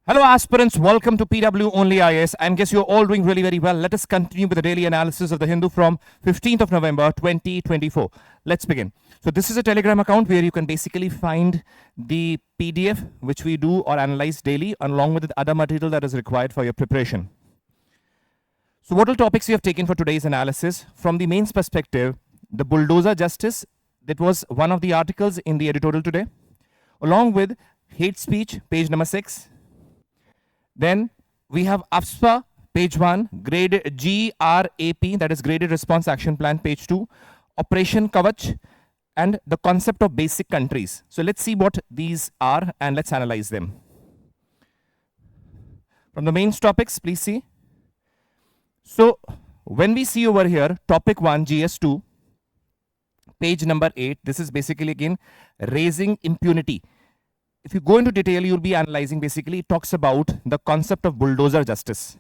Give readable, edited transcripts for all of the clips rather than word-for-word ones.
Hello aspirants, welcome to PW OnlyIAS. I guess you're all doing really very well. Let us continue with the daily analysis of the Hindu from 15th of November 2024. Let's begin. So this is a Telegram account where you can basically find the PDF which we do or analyze daily along with the other material that is required for your preparation. So what all topics we have taken for today's analysis? From the mains perspective, the Bulldozer Justice, that was one of the articles in the editorial today, along with hate speech, page number 6. Then we have AFSPA, page 1, grade GRAP, that is Graded Response Action Plan, page 2, Operation Kawach, and the concept of basic countries. So let's see what these are and let's analyze them. From the main topics, please see. So when we see over here, topic 1, GS2, page number 8, this is basically again raising impunity. If you go into detail, you'll be analyzing, basically it talks about the concept of bulldozer justice.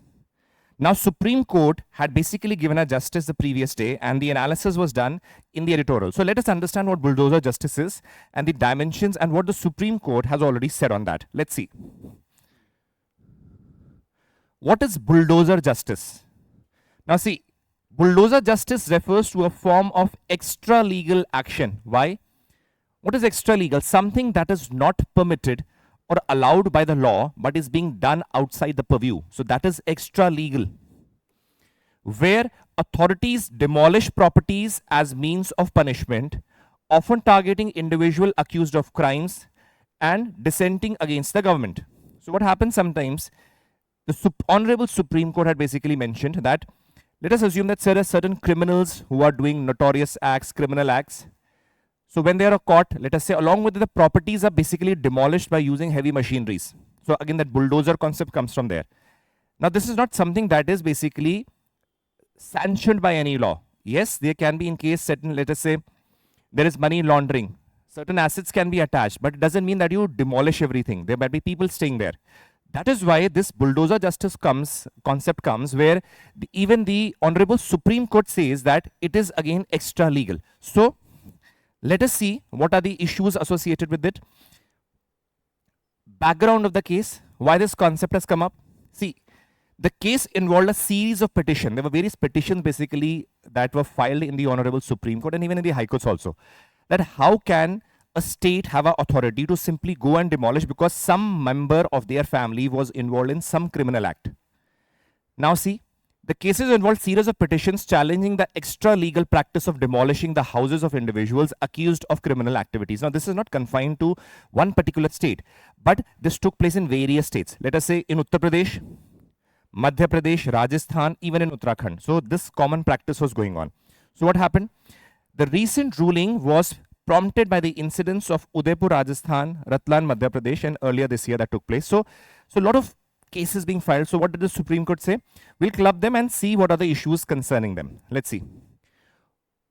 Now, Supreme Court had basically given a justice the previous day and the analysis was done in the editorial. So let us understand what bulldozer justice is and the dimensions and what the Supreme Court has already said on that. Let's see. What is bulldozer justice? Now see, bulldozer justice refers to a form of extra legal action. Why? What is extra legal? Something that is not permitted or allowed by the law but is being done outside the purview. So that is extra legal. Where authorities demolish properties as means of punishment, often targeting individual accused of crimes and dissenting against the government. So what happens sometimes, the Honorable Supreme Court had basically mentioned that let us assume that there are certain criminals who are doing notorious acts, criminal acts. So when they are caught, let us say, along with the properties are basically demolished by using heavy machineries. So again, that bulldozer concept comes from there. Now this is not something that is basically sanctioned by any law. Yes, there can be in case certain, let us say, there is money laundering. Certain assets can be attached, but it doesn't mean that you demolish everything. There might be people staying there. That is why this bulldozer justice concept comes where even the Honorable Supreme Court says that it is again extra legal. So let us see what are the issues associated with it. Background of the case, why this concept has come up. See, the case involved a series of petitions. There were various petitions basically that were filed in the Honorable Supreme Court and even in the High Courts also. That how can a state have an authority to simply go and demolish because some member of their family was involved in some criminal act. Now see, the cases involved series of petitions challenging the extra legal practice of demolishing the houses of individuals accused of criminal activities. Now, this is not confined to one particular state, but this took place in various states. Let us say in Uttar Pradesh, Madhya Pradesh, Rajasthan, even in Uttarakhand. So this common practice was going on. So what happened? The recent ruling was prompted by the incidents of Udaipur, Rajasthan, Ratlam, Madhya Pradesh, and earlier this year that took place. So a lot of cases being filed. So what did the Supreme Court say? We'll club them and see what are the issues concerning them. Let's see.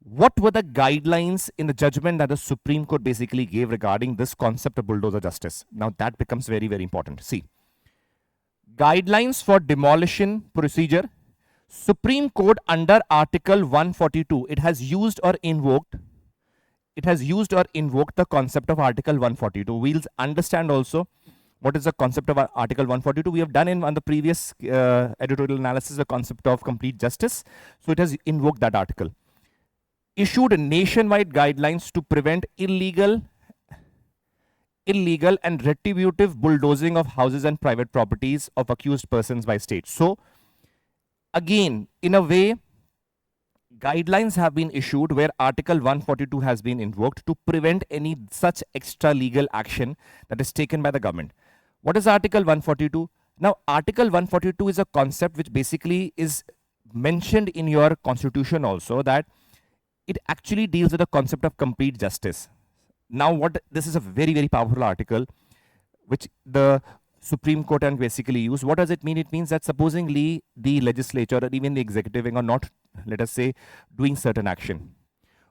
What were the guidelines in the judgment that the Supreme Court basically gave regarding this concept of bulldozer justice? Now that becomes very, very important. See, guidelines for demolition procedure. Supreme Court under Article 142, it has used or invoked the concept of Article 142. We'll understand also what is the concept of Article 142? We have done in on the previous editorial analysis the concept of complete justice. So it has invoked that article. Issued nationwide guidelines to prevent illegal and retributive bulldozing of houses and private properties of accused persons by states. So again, in a way, guidelines have been issued where Article 142 has been invoked to prevent any such extra legal action that is taken by the government. What is Article 142? Now, Article 142 is a concept which basically is mentioned in your constitution also, that it actually deals with the concept of complete justice. Now, this is a very, very powerful article which the Supreme Court can basically use. What does it mean? It means that supposingly the legislature or even the executive are not, let us say, doing certain action,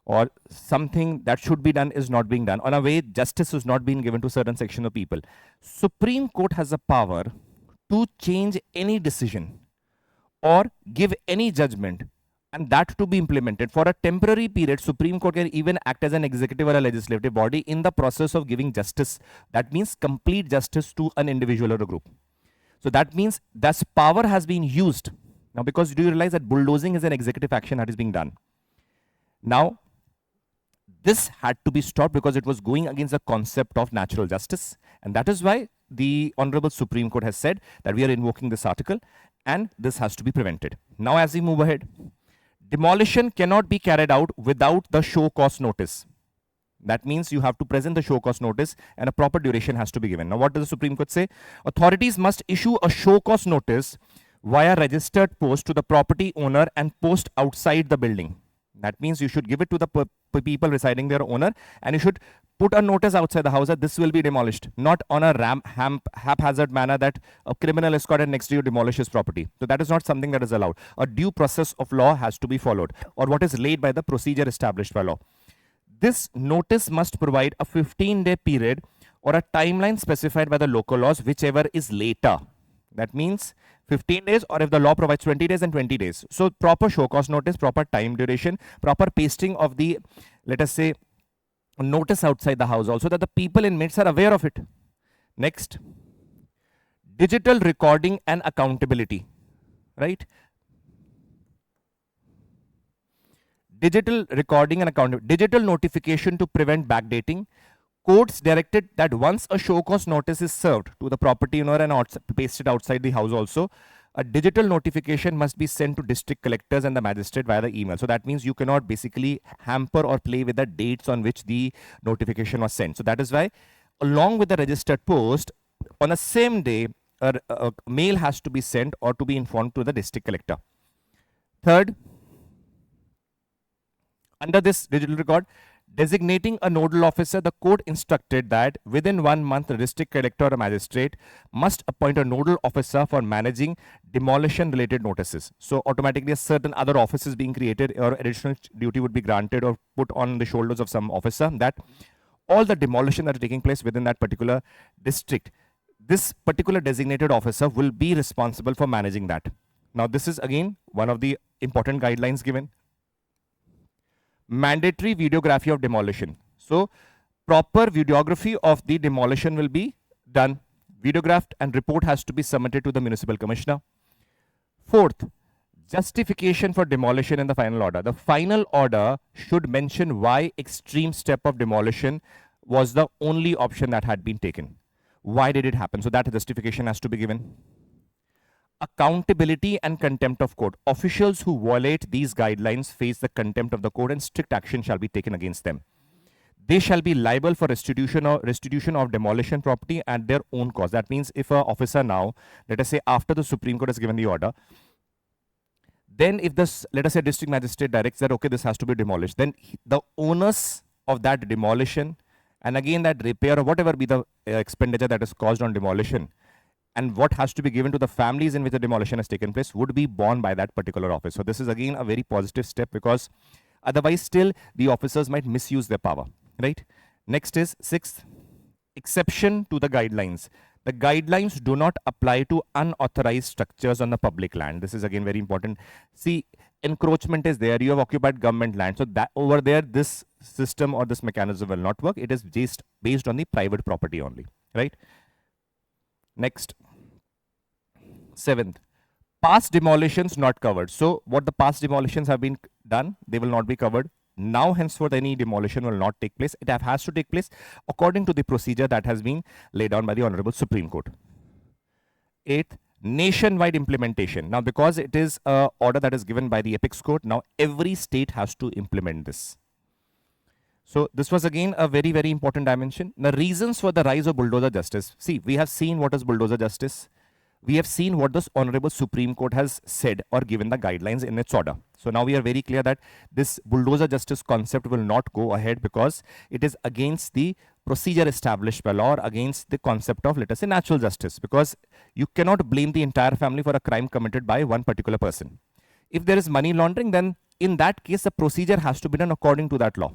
or something that should be done is not being done. On a way, justice is not being given to certain section of people. Supreme Court has the power to change any decision or give any judgment and that to be implemented for a temporary period. Supreme Court can even act as an executive or a legislative body in the process of giving justice. That means complete justice to an individual or a group. So that means this power has been used. Now, because do you realize that bulldozing is an executive action that is being done? Now, this had to be stopped because it was going against the concept of natural justice. And that is why the Honorable Supreme Court has said that we are invoking this article and this has to be prevented. Now, as we move ahead, demolition cannot be carried out without the show cause notice. That means you have to present the show cause notice and a proper duration has to be given. Now, what does the Supreme Court say? Authorities must issue a show cause notice via registered post to the property owner and post outside the building. That means you should give it to the people residing their owner, and you should put a notice outside the house that this will be demolished, not on a haphazard manner that a criminal is caught and next day you demolish his property. So that is not something that is allowed. A due process of law has to be followed, or what is laid by the procedure established by law. This notice must provide a 15-day period or a timeline specified by the local laws, whichever is later. That means 15 days, or if the law provides 20 days, and 20 days. So proper show cause notice, proper time duration, proper pasting of the, let us say, notice outside the house also, that the people in midst are aware of it. Next, digital recording and accountability, right? Digital recording and accountability, digital notification to prevent backdating. Courts directed that once a show cause notice is served to the property owner and pasted outside the house also, a digital notification must be sent to district collectors and the magistrate via the email. So that means you cannot basically hamper or play with the dates on which the notification was sent. So that is why, along with the registered post, on the same day, a mail has to be sent or to be informed to the district collector. Third, under this digital record, designating a nodal officer, the court instructed that within 1 month, the district collector or magistrate must appoint a nodal officer for managing demolition-related notices. So automatically a certain other office is being created, or additional duty would be granted or put on the shoulders of some officer, that all the demolition that is taking place within that particular district, this particular designated officer will be responsible for managing that. Now, this is again one of the important guidelines given. Mandatory videography of demolition. So proper videography of the demolition will be done, videographed, and report has to be submitted to the municipal commissioner. Fourth, justification for demolition in the final order. The final order should mention why extreme step of demolition was the only option that had been taken. Why did it happen? So that justification has to be given. Accountability and contempt of court. Officials who violate these guidelines face the contempt of the court and strict action shall be taken against them. They shall be liable for restitution of demolition property at their own cost. That means if an officer now, let us say after the Supreme Court has given the order, then if this, let us say district magistrate directs that, okay, this has to be demolished, then the onus of that demolition and again that repair or whatever be the expenditure that is caused on demolition, and what has to be given to the families in which the demolition has taken place would be borne by that particular office. So this is again a very positive step, because otherwise still the officers might misuse their power, right? Next is sixth, exception to the guidelines. The guidelines do not apply to unauthorized structures on the public land. This is again very important. See, encroachment is there, you have occupied government land. So that over there, this system or this mechanism will not work. It is just based on the private property only, right? Next, seventh, past demolitions not covered. So what the past demolitions have been done, they will not be covered. Now henceforth any demolition will not take place. It has to take place according to the procedure that has been laid down by the Honorable Supreme Court. Eighth, nationwide implementation. Now because it is an order that is given by the Apex Court, now every state has to implement this. So this was again a very, very important dimension. The reasons for the rise of bulldozer justice. See, we have seen what is bulldozer justice. We have seen what the Honorable Supreme Court has said or given the guidelines in its order. So now we are very clear that this bulldozer justice concept will not go ahead because it is against the procedure established by law, or against the concept of, let us say, natural justice, because you cannot blame the entire family for a crime committed by one particular person. If there is money laundering, then in that case, the procedure has to be done according to that law,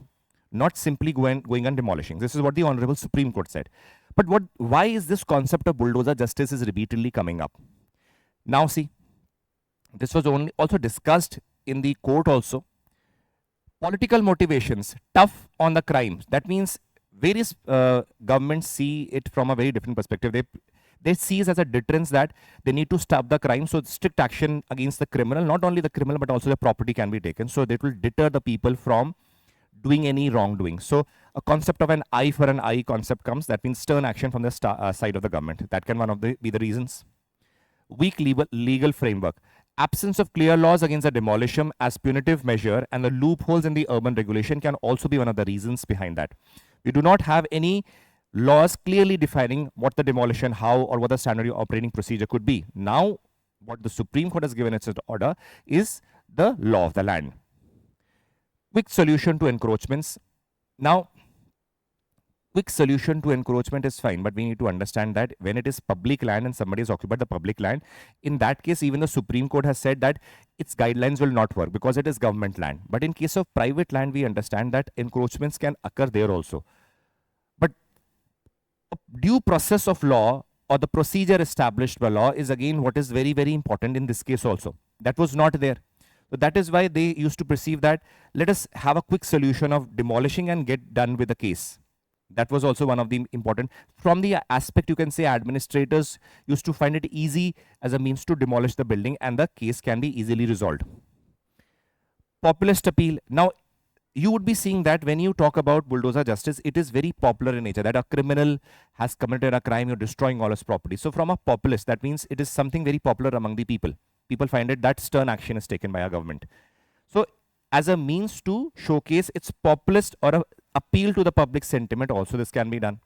not simply going and demolishing. This is what the Honorable Supreme Court said. But why is this concept of bulldozer justice is repeatedly coming up? Now see, this was also discussed in the court also. Political motivations, tough on the crimes. That means various governments see it from a very different perspective. They see it as a deterrence that they need to stop the crime. So strict action against the criminal, not only the criminal, but also the property can be taken. So that will deter the people from doing any wrongdoing. So a concept of an eye for an eye concept comes. That means stern action from the side of the government. That can be the reasons. Weak legal framework. Absence of clear laws against the demolition as punitive measure and the loopholes in the urban regulation can also be one of the reasons behind that. We do not have any laws clearly defining what the demolition, how, or what the standard operating procedure could be. Now, what the Supreme Court has given its order is the law of the land. Quick solution to encroachments. Now, quick solution to encroachment is fine, but we need to understand that when it is public land and somebody has occupied the public land, in that case, even the Supreme Court has said that its guidelines will not work because it is government land. But in case of private land, we understand that encroachments can occur there also. But due process of law or the procedure established by law is again what is very, very important in this case also. That was not there. So that is why they used to perceive that let us have a quick solution of demolishing and get done with the case. That was also one of the important. From the aspect, you can say administrators used to find it easy as a means to demolish the building and the case can be easily resolved. Populist appeal. Now, you would be seeing that when you talk about bulldozer justice, it is very popular in nature that a criminal has committed a crime, you're destroying all his property. So from a populist, that means it is something very popular among the people. People find it that stern action is taken by a government. So as a means to showcase its populist or a appeal to the public sentiment also this can be done.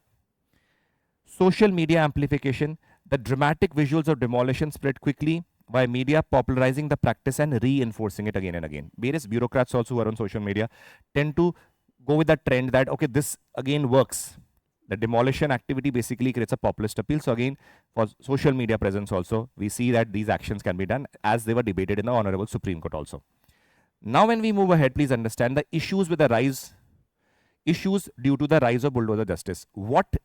Social media amplification. The dramatic visuals of demolition spread quickly by media popularizing the practice and reinforcing it again and again. Various bureaucrats also who are on social media tend to go with the trend that, okay, this again works. The demolition activity basically creates a populist appeal. So again, for social media presence also, we see that these actions can be done as they were debated in the Honorable Supreme Court also. Now when we move ahead, please understand the issues with the issues due to the rise of bulldozer justice. What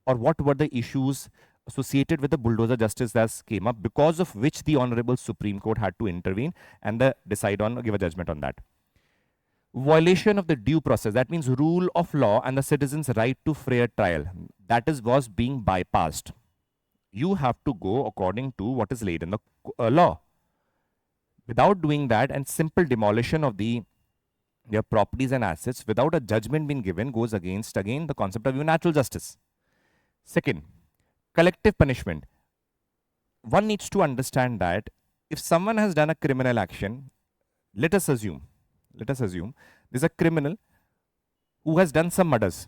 were the issues associated with the bulldozer justice that came up because of which the Honorable Supreme Court had to intervene and give a judgment on that? Violation of the due process. That means rule of law and the citizen's right to fair trial. That was being bypassed. You have to go according to what is laid in the law. Without doing that and simple demolition of their properties and assets without a judgment being given goes against again the concept of natural justice. Second, collective punishment. One needs to understand that if someone has done a criminal action, let us assume there's a criminal who has done some murders.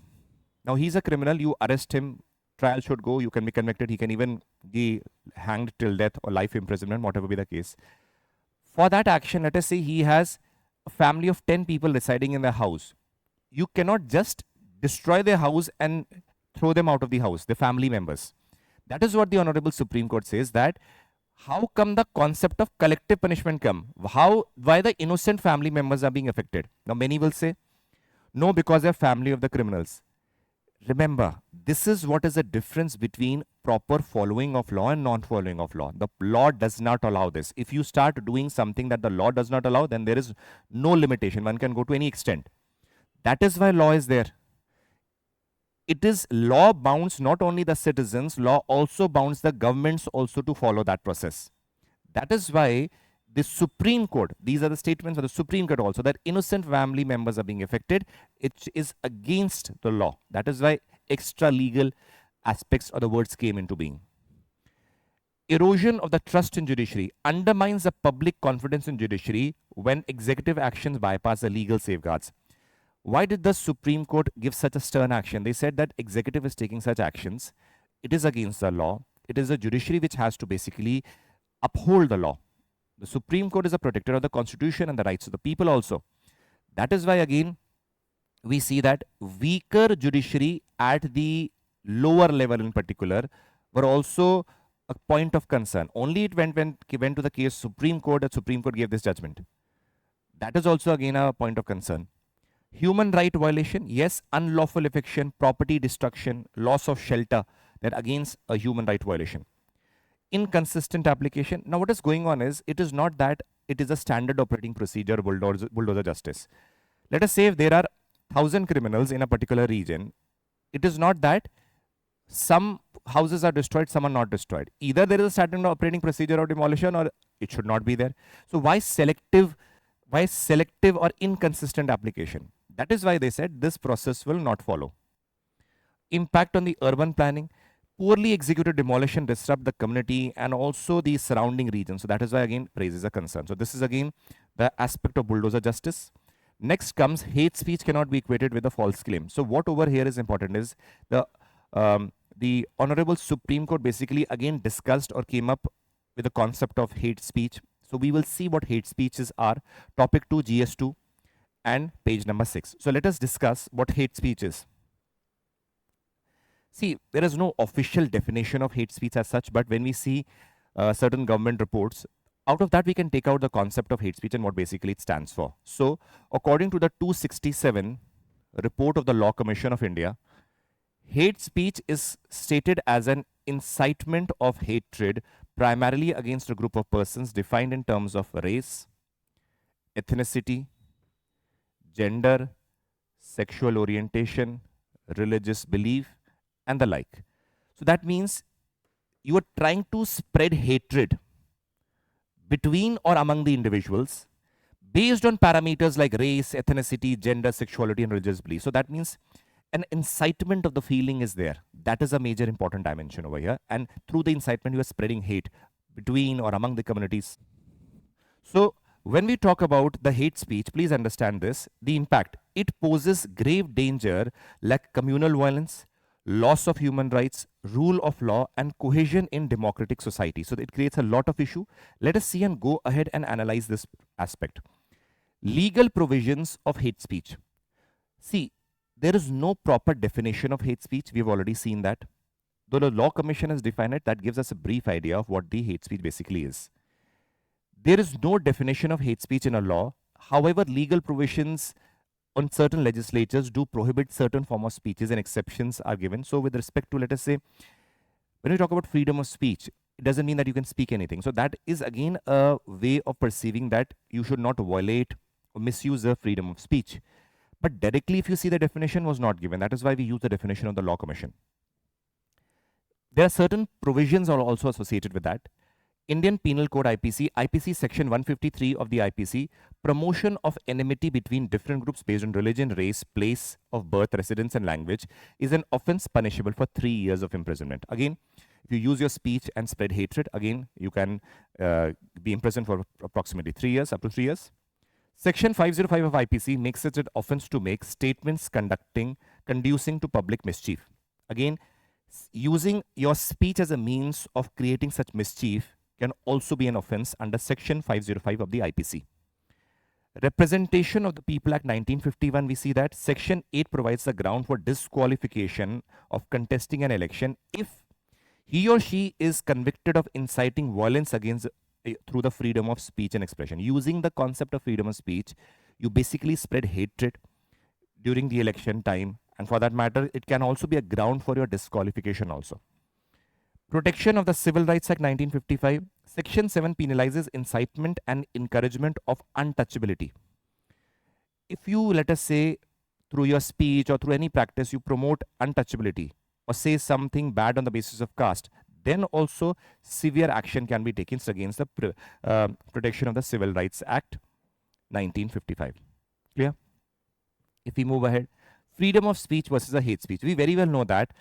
Now he's a criminal, you arrest him, trial should go, you can be convicted, he can even be hanged till death or life imprisonment, whatever be the case. For that action, let us say he has a family of 10 people residing in the house. You cannot just destroy their house and throw them out of the house, the family members. That is what the Honorable Supreme Court says, that how come the concept of collective punishment come? Why the innocent family members are being affected? Now many will say, no, because they're family of the criminals. Remember, this is what is the difference between proper following of law and non-following of law. The law does not allow this. If you start doing something that the law does not allow, then there is no limitation. One can go to any extent. That is why law is there. It is law bounds not only the citizens, law also bounds the governments also to follow that process. That is why the Supreme Court, these are the statements of the Supreme Court also, that innocent family members are being affected. It is against the law. That is why extra legal aspects of the words came into being. Erosion of the trust in judiciary undermines the public confidence in judiciary when executive actions bypass the legal safeguards. Why did the Supreme Court give such a stern action? They said that executive is taking such actions. It is against the law. It is the judiciary which has to basically uphold the law. The Supreme Court is a protector of the Constitution and the rights of the people also. That is why again we see that weaker judiciary at the lower level in particular were also a point of concern. Only it went to the case Supreme Court, that Supreme Court gave this judgment. That is also again a point of concern. Human right violation, yes, unlawful eviction, property destruction, loss of shelter, that against a human right violation. Inconsistent application. Now what is going on is, it is not that it is a standard operating procedure, bulldozer justice. Let us say if there are 1,000 criminals in a particular region, it is not that some houses are destroyed, some are not destroyed. Either there is a standard operating procedure of demolition or it should not be there. So why selective or inconsistent application? That is why they said this process will not follow. Impact on the urban planning. Poorly executed demolition disrupt the community and also the surrounding region. So that is why again praise is a concern. So this is again the aspect of bulldozer justice. Next comes hate speech cannot be equated with a false claim. So what over here is important is the Honorable Supreme Court basically again discussed or came up with the concept of hate speech. So we will see what hate speeches are. Topic 2 GS2 and page number 6. So let us discuss what hate speech is. See, there is no official definition of hate speech as such, but when we see certain government reports, out of that we can take out the concept of hate speech and what basically it stands for. So, according to the 267 report of the Law Commission of India, hate speech is stated as an incitement of hatred primarily against a group of persons defined in terms of race, ethnicity, gender, sexual orientation, religious belief, and the like. So that means you are trying to spread hatred between or among the individuals based on parameters like race, ethnicity, gender, sexuality, and religious belief. So that means an incitement of the feeling is there. That is a major important dimension over here. And through the incitement, you are spreading hate between or among the communities. So when we talk about the hate speech, please understand this. The impact, it poses grave danger like communal violence, loss of human rights, rule of law, and cohesion in democratic society. So it creates a lot of issue. Let us see and go ahead and analyze this aspect. Legal provisions of hate speech. See, there is no proper definition of hate speech. We've already seen that. Though the Law Commission has defined it, that gives us a brief idea of what the hate speech basically is. There is no definition of hate speech in a law. However, legal provisions on certain legislatures do prohibit certain form of speeches and exceptions are given. So with respect to, let us say, when we talk about freedom of speech, it doesn't mean that you can speak anything. So that is again a way of perceiving that you should not violate or misuse the freedom of speech. But directly, if you see, the definition was not given. That is why we use the definition of the Law Commission. There are certain provisions are also associated with that. Indian Penal Code IPC section 153 of the IPC, promotion of enmity between different groups based on religion, race, place of birth, residence, and language is an offense punishable for 3 years of imprisonment. Again, if you use your speech and spread hatred, again, you can be imprisoned for approximately 3 years, up to 3 years. Section 505 of IPC makes it an offense to make statements conducing to public mischief. Again, using your speech as a means of creating such mischief can also be an offense under Section 505 of the IPC. Representation of the People Act 1951, we see that Section 8 provides the ground for disqualification of contesting an election if he or she is convicted of inciting violence against through the freedom of speech and expression. Using the concept of freedom of speech, you basically spread hatred during the election time, and for that matter, it can also be a ground for your disqualification also. Protection of the Civil Rights Act 1955. Section 7 penalizes incitement and encouragement of untouchability. If you, let us say, through your speech or through any practice, you promote untouchability or say something bad on the basis of caste, then also severe action can be taken against the Protection of the Civil Rights Act 1955. Clear? If we move ahead, freedom of speech versus a hate speech. We very well know that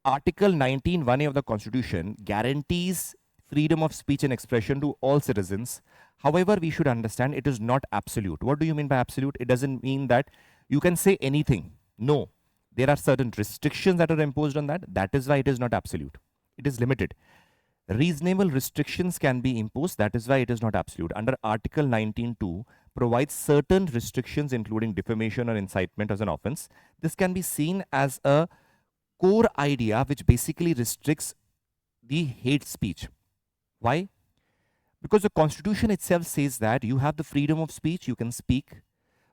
Article 19(1)(a) of the Constitution guarantees freedom of speech and expression to all citizens. However, we should understand it is not absolute. What do you mean by absolute? It doesn't mean that you can say anything. No. There are certain restrictions that are imposed on that. That is why it is not absolute. It is limited. Reasonable restrictions can be imposed. That is why it is not absolute. Under Article 19(2) provides certain restrictions including defamation or incitement as an offense. This can be seen as a core idea which basically restricts the hate speech. Why? Because the Constitution itself says that you have the freedom of speech, you can speak,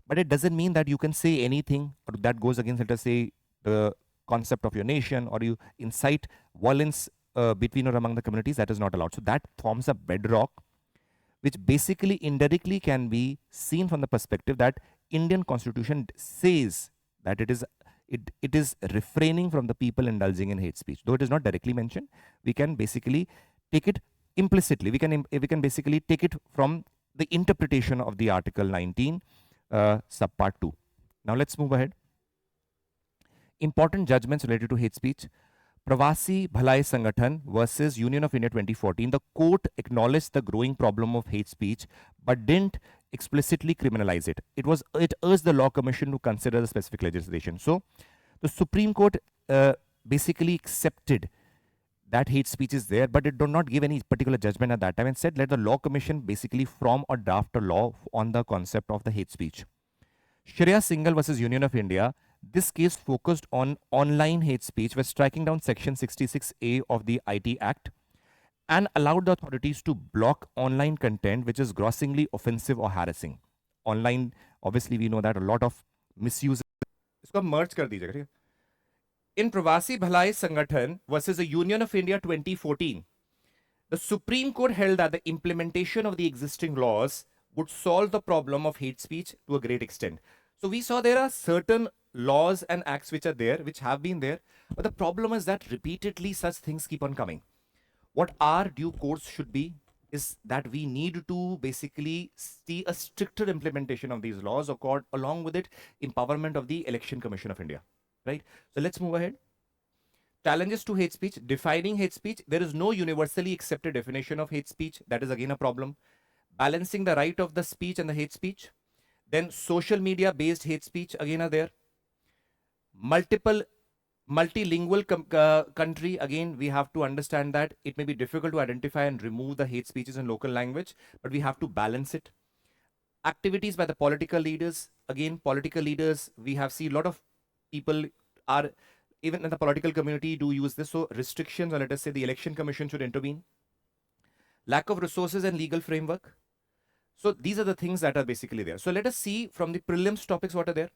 but it doesn't mean that you can say anything or that goes against, let us say, the concept of your nation, or you incite violence between or among the communities. That is not allowed. So that forms a bedrock which basically indirectly can be seen from the perspective that Indian Constitution says that it is it is refraining from the people indulging in hate speech. Though it is not directly mentioned, we can basically take it implicitly. We can basically take it from the interpretation of the Article 19, subpart 2. Now let's move ahead. Important judgments related to hate speech. Pravasi Bhalai Sangathan versus Union of India 2014. The court acknowledged the growing problem of hate speech but didn't explicitly criminalize it. It urged the Law Commission to consider the specific legislation. So the Supreme Court basically accepted that hate speech is there, but it did not give any particular judgment at that time and said let the Law Commission basically form or draft a law on the concept of the hate speech. Shreya Singhal versus Union of India. This case focused on online hate speech by striking down Section 66A of the IT Act and allowed the authorities to block online content which is grossly offensive or harassing. Online, obviously, we know that a lot of misuse. इसको merge कर दीजिएगा, ठीक है? In Pravasi Bhalai Sangathan versus the Union of India 2014, the Supreme Court held that the implementation of the existing laws would solve the problem of hate speech to a great extent. So we saw there are certain laws and acts which are there, which have been there, but the problem is that repeatedly such things keep on coming. What our due course should be is that we need to basically see a stricter implementation of these laws, along with it, empowerment of the Election Commission of India, right? So let's move ahead. Challenges to hate speech. Defining hate speech. There is no universally accepted definition of hate speech. That is again a problem. Balancing the right of the speech and the hate speech. Then social media based hate speech again are there. Multilingual country, again we have to understand that it may be difficult to identify and remove the hate speeches in local language, but we have to balance it. Activities by the political leaders. Again, political leaders, we have seen a lot of people are even in the political community do use this. So restrictions, or let us say the Election Commission should intervene. Lack of resources and legal framework. So these are the things that are basically there. So let us see from the prelims topics what are there.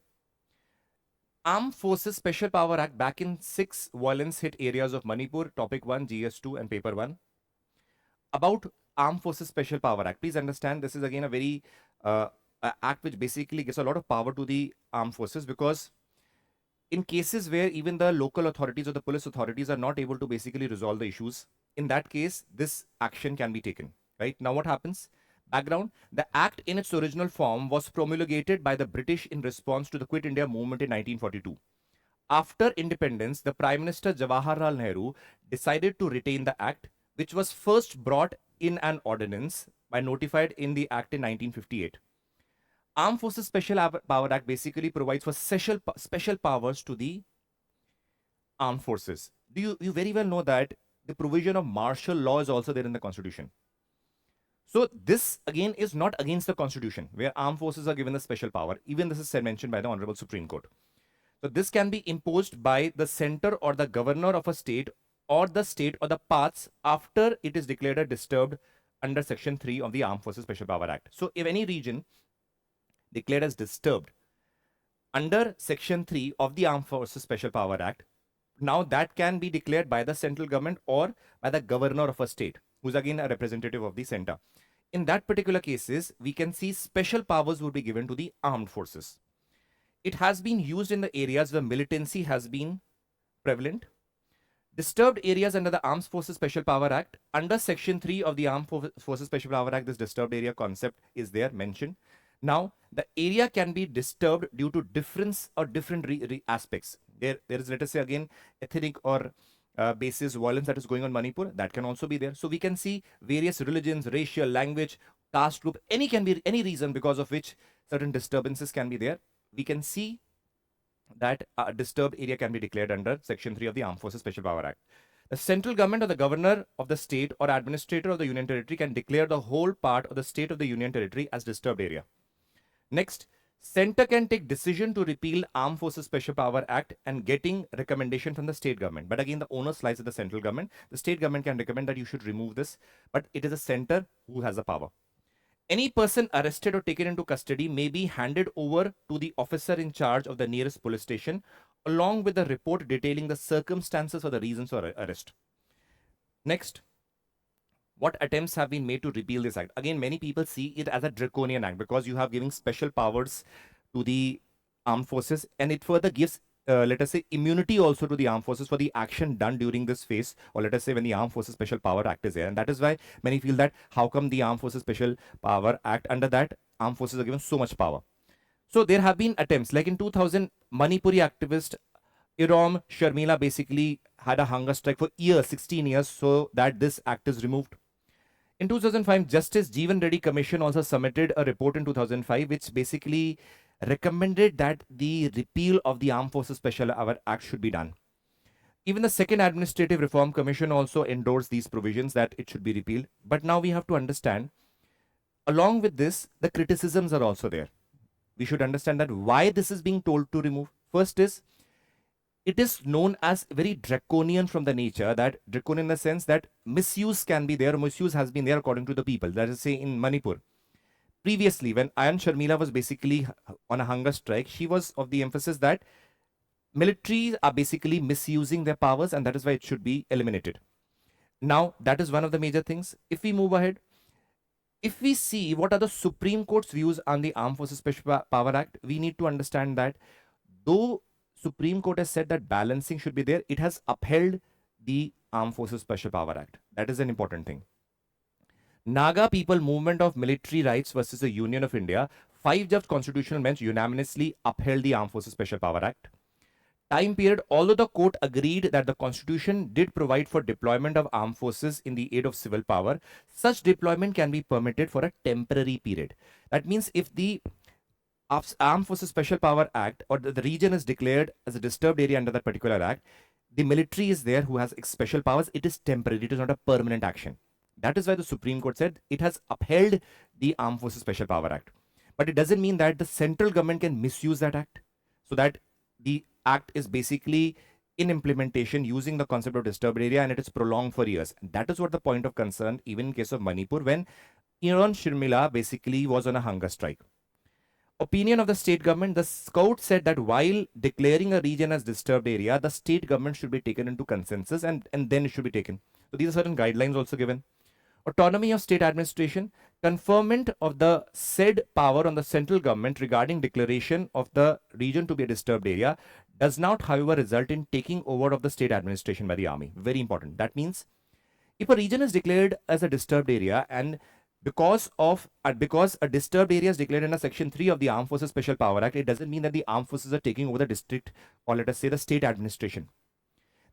Armed Forces Special Power Act, back in 6 violence hit areas of Manipur, topic 1, GS2 and paper 1. About Armed Forces Special Power Act, please understand this is again a very act which basically gives a lot of power to the armed forces, because in cases where even the local authorities or the police authorities are not able to basically resolve the issues, in that case, this action can be taken, right? Now what happens? Background, the act in its original form was promulgated by the British in response to the Quit India movement in 1942. After independence, the Prime Minister Jawaharlal Nehru decided to retain the act, which was first brought in an ordinance by notified in the act in 1958. Armed Forces Special Power Act basically provides for special powers to the armed forces. You very well know that the provision of martial law is also there in the Constitution. So this again is not against the Constitution, where armed forces are given the special power. Even this is mentioned by the Honorable Supreme Court. So this can be imposed by the center or the governor of a state or the state or the parts after it is declared a disturbed under Section 3 of the Armed Forces Special Power Act. So if any region declared as disturbed under Section 3 of the Armed Forces Special Power Act, now that can be declared by the central government or by the governor of a state, who's again a representative of the center. In that particular cases, we can see special powers would be given to the armed forces. It has been used in the areas where militancy has been prevalent. Disturbed areas under the Armed Forces Special Power Act, under Section 3 of the Armed Forces Special Power Act, this disturbed area concept is there mentioned. Now, the area can be disturbed due to difference or different aspects. There is, let us say again, ethnic or basis violence that is going on in Manipur, that can also be there. So we can see various religions, racial, language, caste group, can be any reason because of which certain disturbances can be there. We can see that a disturbed area can be declared under Section 3 of the Armed Forces Special Power Act. The central government or the governor of the state or administrator of the union territory can declare the whole part of the state of the union territory as disturbed area. Next, center can take decision to repeal Armed Forces Special Power Act and getting recommendation from the state government. But again, the onus lies with the central government. The state government can recommend that you should remove this, but it is a center who has the power. Any person arrested or taken into custody may be handed over to the officer in charge of the nearest police station, along with a report detailing the circumstances or the reasons for arrest. Next, what attempts have been made to repeal this act? Again, many people see it as a draconian act because you have giving special powers to the armed forces, and it further gives let us say, immunity also to the armed forces for the action done during this phase, or let us say when the Armed Forces Special Power Act is there. And that is why many feel that how come the Armed Forces Special Power Act, under that armed forces are given so much power. So there have been attempts, like in 2000, Manipuri activist Irom Sharmila basically had a hunger strike for years, 16 years, so that this act is removed. In 2005, Justice Jeevan Reddy Commission also submitted a report in 2005, which basically recommended that the repeal of the Armed Forces Special Power Act should be done. Even the Second Administrative Reform Commission also endorsed these provisions that it should be repealed. But now we have to understand, along with this, the criticisms are also there. We should understand that why this is being told to remove. First is, it is known as very draconian from the nature, that draconian in the sense that misuse can be there, misuse has been there according to the people. That is, say, in Manipur. Previously, when Ayan Sharmila was basically on a hunger strike, she was of the emphasis that militaries are basically misusing their powers, and that is why it should be eliminated. Now, that is one of the major things. If we move ahead, if we see what are the Supreme Court's views on the Armed Forces Special Power Act, we need to understand that though Supreme Court has said that balancing should be there, it has upheld the Armed Forces Special Power Act. That is an important thing. Naga People Movement of Military Rights versus the Union of India, 5 judge constitutional bench unanimously upheld the Armed Forces Special Power Act. Time period, although the court agreed that the constitution did provide for deployment of armed forces in the aid of civil power, such deployment can be permitted for a temporary period. That means if the Armed Forces Special Power Act or the region is declared as a disturbed area under that particular act, the military is there who has special powers, it is temporary, it is not a permanent action. That is why the Supreme Court said it has upheld the Armed Forces Special Power Act. But it doesn't mean that the central government can misuse that act, so that the act is basically in implementation using the concept of disturbed area, and it is prolonged for years. And that is what the point of concern, even in case of Manipur, when Iron Shirmila basically was on a hunger strike. Opinion of the state government, the scout said that while declaring a region as disturbed area, the state government should be taken into consensus, and then it should be taken. So these are certain guidelines also given. Autonomy of state administration, conferment of the said power on the central government regarding declaration of the region to be a disturbed area does not, however, result in taking over of the state administration by the army. Very important. That means if a region is declared as a disturbed area, and because a disturbed area is declared under Section 3 of the Armed Forces Special Power Act, it doesn't mean that the armed forces are taking over the district, or let us say the state administration.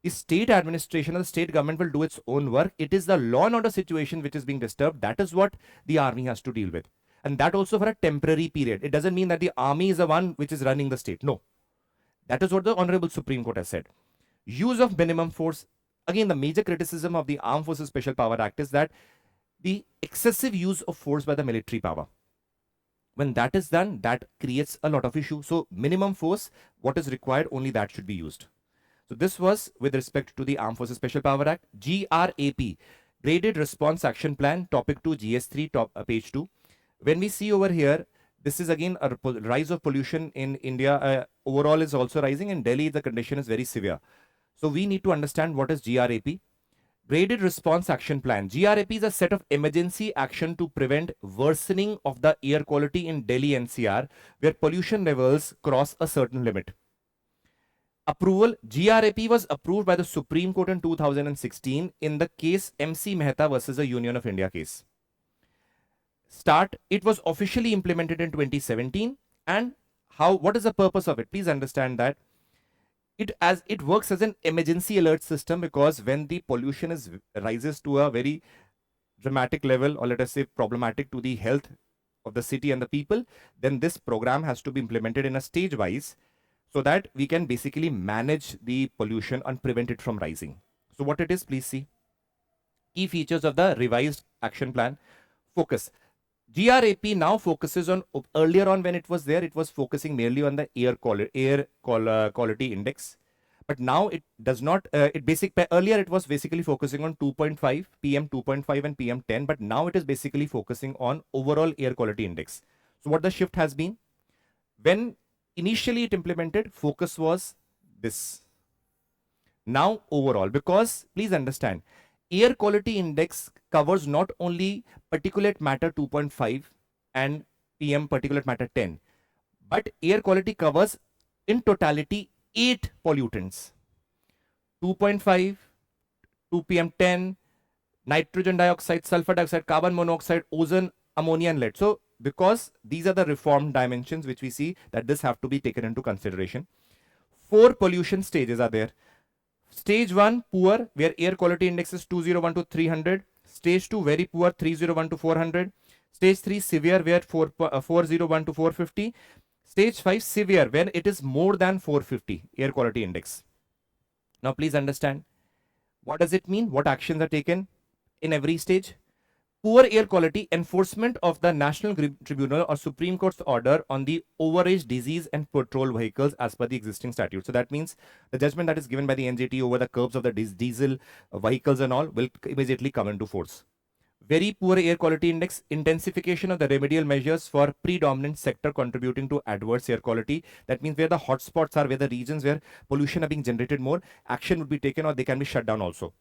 The state administration or the state government will do its own work. It is the law and order situation which is being disturbed. That is what the army has to deal with. And that also for a temporary period. It doesn't mean that the army is the one which is running the state. No. That is what the Honorable Supreme Court has said. Use of minimum force. Again, the major criticism of the Armed Forces Special Power Act is that the excessive use of force by the military power. When that is done, that creates a lot of issue. So minimum force, what is required, only that should be used. So this was with respect to the Armed Forces Special Power Act. GRAP, Graded Response Action Plan, Topic 2, GS3, page 2. When we see over here, this is again a rise of pollution in India. Overall is also rising. In Delhi, the condition is very severe. So we need to understand what is GRAP. Graded Response Action Plan. GRAP is a set of emergency action to prevent worsening of the air quality in Delhi NCR, where pollution levels cross a certain limit. Approval. GRAP was approved by the Supreme Court in 2016 in the case MC Mehta versus the Union of India case. Start. It was officially implemented in 2017. And what is the purpose of it? Please understand that it works as an emergency alert system, because when the pollution rises to a very dramatic level, or let us say problematic to the health of the city and the people, then this program has to be implemented in a stage wise, so that we can basically manage the pollution and prevent it from rising. So what it is, please see. Key features of the revised action plan. Focus. GRAP now focuses on, earlier on when it was there, it was focusing merely on the air quality index. But now it does not, earlier it was basically focusing on 2.5, PM 2.5 and PM 10, but now it is basically focusing on overall air quality index. So what the shift has been, when initially it implemented, focus was this. Now overall, because please understand, air quality index covers not only particulate matter 2.5 and PM particulate matter 10, but air quality covers in totality 8 pollutants: 2.5, 2 PM10, nitrogen dioxide, sulfur dioxide, carbon monoxide, ozone, ammonia, and lead. So because these are the reformed dimensions which we see that this have to be taken into consideration. 4 pollution stages are there. Stage 1, poor, where air quality index is 201 to 300. Stage 2, very poor, 301 to 400. Stage 3, severe, where 401 to 450. Stage 5, severe, when it is more than 450 air quality index. Now please understand, what does it mean? What actions are taken in every stage? Poor air quality, enforcement of the National Tribunal or Supreme Court's order on the overage disease and patrol vehicles as per the existing statute. So that means the judgment that is given by the NGT over the curbs of the diesel vehicles and all will immediately come into force. Very poor air quality index, intensification of the remedial measures for predominant sector contributing to adverse air quality. That means where the hotspots are, where the regions where pollution are being generated more, action would be taken or they can be shut down also.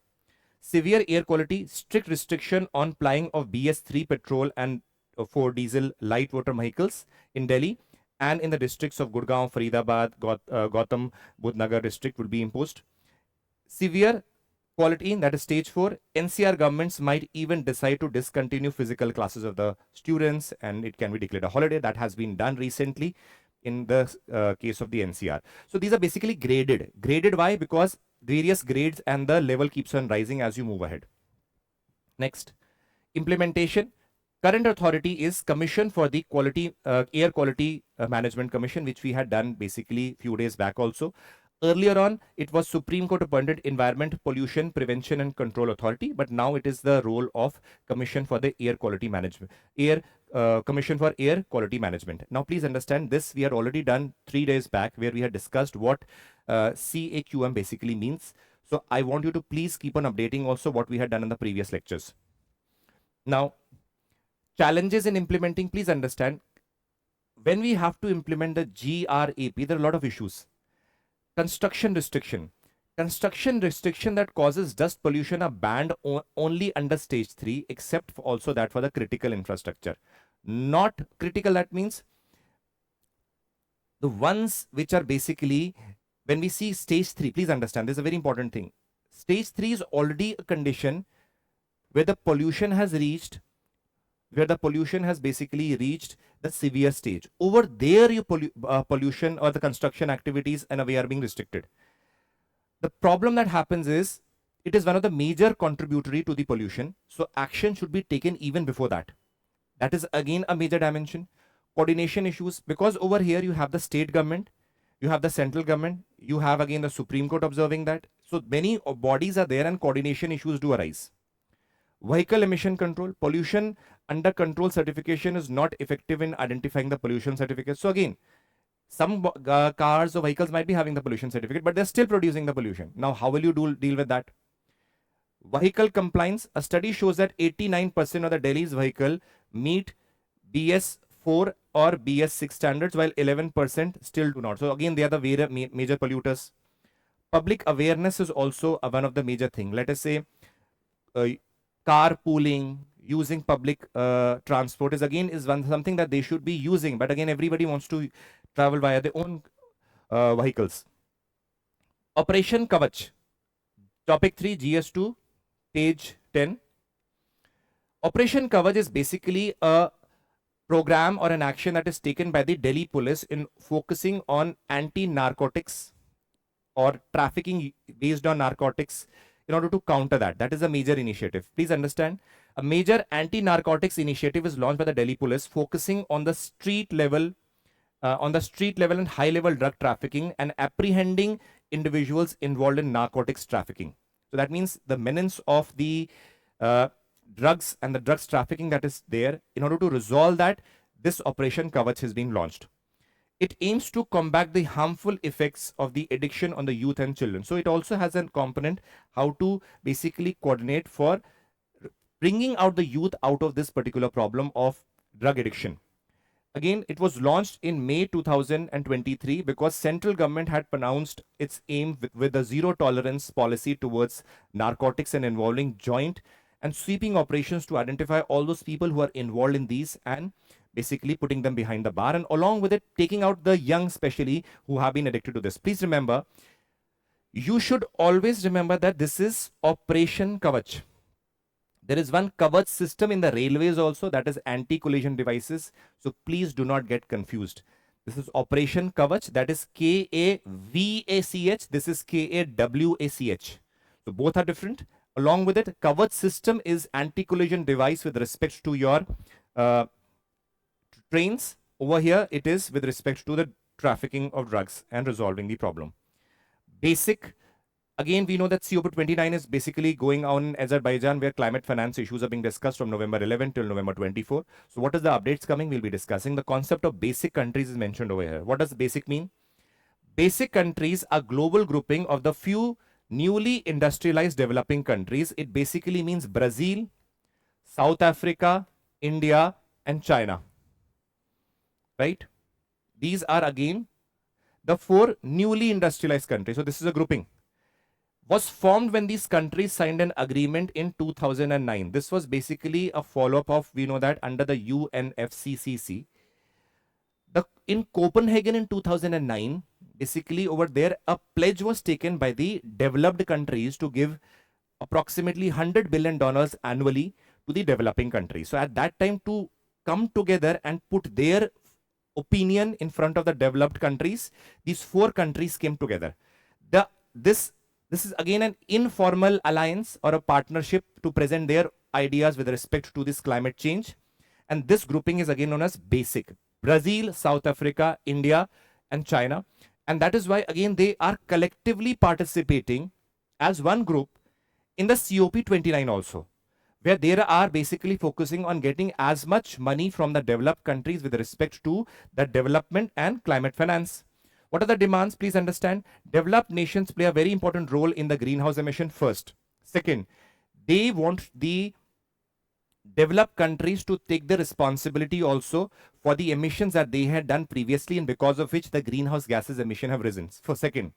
Severe air quality, strict restriction on plying of BS3 petrol and for diesel light water vehicles in Delhi and in the districts of Gurgaon, Faridabad, Gautam Budh Nagar district will be imposed. Severe quality, that is stage 4, NCR governments might even decide to discontinue physical classes of the students and it can be declared a holiday. That has been done recently in the case of the NCR. So these are basically graded. Graded why? Because various grades and the level keeps on rising as you move ahead. Next, implementation. Current authority is Commission for the Air Quality Management Commission, which we had done basically few days back also. Earlier on, it was Supreme Court appointed Environment Pollution Prevention and Control Authority, but now it is the role of Commission for the Air Quality Management, Commission for Air Quality Management. Now, please understand this. We had already done 3 days back where we had discussed what 𝐂𝐇𝐀𝐄𝐿 basically means. So I want you to please keep on updating also what we had done in the previous lectures. Now, challenges in implementing, please understand, when we have to implement the GRAP, there are a lot of issues. Construction restriction. Construction restriction that causes dust pollution are banned only under stage 3, except for also that for the critical infrastructure. Not critical, that means the ones which are basically, when we see stage 3, please understand, this is a very important thing. Stage 3 is already a condition where the pollution has reached, basically reached the severe stage. Over there, your pollution or the construction activities and way are being restricted. The problem that happens is, it is one of the major contributory to the pollution. So action should be taken even before that. That is again a major dimension. Coordination issues, because over here you have the state government, you have the central government, you have again the Supreme Court observing that. So many bodies are there and coordination issues do arise. Vehicle emission control, pollution under control certification is not effective in identifying the pollution certificate. So again, some cars or vehicles might be having the pollution certificate, but they're still producing the pollution. Now, how will you deal with that? Vehicle compliance, a study shows that 89% of the Delhi's vehicle meet BS4 or BS6 standards, while 11% still do not. So again, they are the major polluters. Public awareness is also one of the major things. Let us say carpooling, using public transport is something that they should be using, but again everybody wants to travel via their own vehicles. Operation Kawach, topic 3, GS2, page 10. Operation Kawach is basically a program or an action that is taken by the Delhi police in focusing on anti-narcotics or trafficking based on narcotics in order to counter that. That is a major initiative. Please understand, a major anti-narcotics initiative is launched by the Delhi police, focusing on the street level and high level drug trafficking and apprehending individuals involved in narcotics trafficking. So that means the menace of the drugs and the drugs trafficking that is there. In order to resolve that, this Operation Kawach has been launched. It aims to combat the harmful effects of the addiction on the youth and children. So it also has a component how to basically coordinate for bringing out the youth out of this particular problem of drug addiction. Again, it was launched in May 2023 because central government had pronounced its aim with a zero tolerance policy towards narcotics and involving joint and sweeping operations to identify all those people who are involved in these and basically putting them behind the bar, and along with it, taking out the young, especially who have been addicted to this. Please remember, you should always remember that this is Operation Kawach. There is one Kawach system in the railways also, that is anti-collision devices. So please do not get confused. This is Operation Kawach, that is K-A-V-A-C-H. This is K-A-W-A-C-H. So both are different. Along with it, Kawach system is anti-collision device with respect to your trains. Over here, it is with respect to the trafficking of drugs and resolving the problem. Basic. Again, we know that COP29 is basically going on in Azerbaijan, where climate finance issues are being discussed from November 11 till November 24. So what is the updates coming? We'll be discussing. The concept of basic countries is mentioned over here. What does basic mean? Basic countries are global grouping of the few newly industrialized developing countries. It basically means Brazil, South Africa, India, and China. Right? These are again the 4 newly industrialized countries. So this is a grouping. Was formed when these countries signed an agreement in 2009. This was basically a follow-up of, we know that, under the UNFCCC. In Copenhagen in 2009, basically over there, a pledge was taken by the developed countries to give approximately $100 billion annually to the developing countries. So at that time, to come together and put their opinion in front of the developed countries, these 4 countries came together. This is again an informal alliance or a partnership to present their ideas with respect to this climate change. And this grouping is again known as BASIC. Brazil, South Africa, India, and China. And that is why again they are collectively participating as one group in the COP29 also, where they are basically focusing on getting as much money from the developed countries with respect to the development and climate finance. What are the demands? Please understand. Developed nations play a very important role in the greenhouse emission first. Second, they want the developed countries to take the responsibility also for the emissions that they had done previously, and because of which the greenhouse gases emission have risen. For second.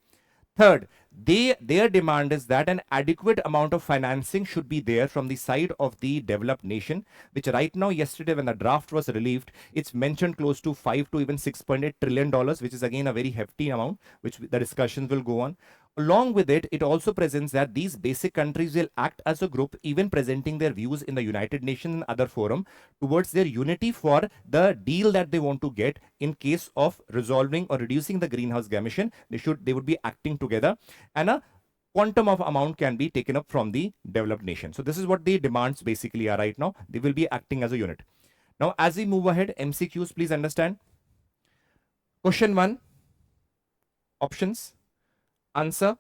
Third, their demand is that an adequate amount of financing should be there from the side of the developed nation, which right now, yesterday when the draft was relieved, it's mentioned close to 5 to even $6.8 trillion, which is again a very hefty amount, which the discussions will go on. Along with it, it also presents that these basic countries will act as a group, even presenting their views in the United Nations and other forum towards their unity for the deal that they want to get in case of resolving or reducing the greenhouse gas emission. They would be acting together, and a quantum of amount can be taken up from the developed nation. So this is what the demands basically are right now. They will be acting as a unit. Now, as we move ahead, MCQs, please understand. Question 1, options. Answer.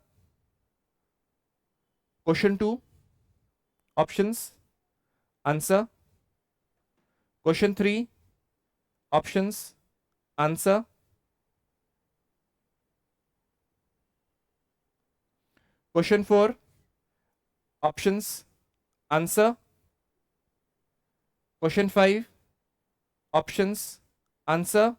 Question 2, options. Answer. Question 3, options. Answer. Question 4, options. Answer. Question 5, options. Answer.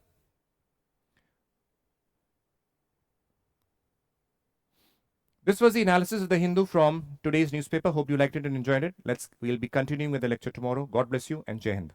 This was the analysis of the Hindu from today's newspaper. Hope you liked it and enjoyed it. We'll be continuing with the lecture tomorrow. God bless you and Jai Hind.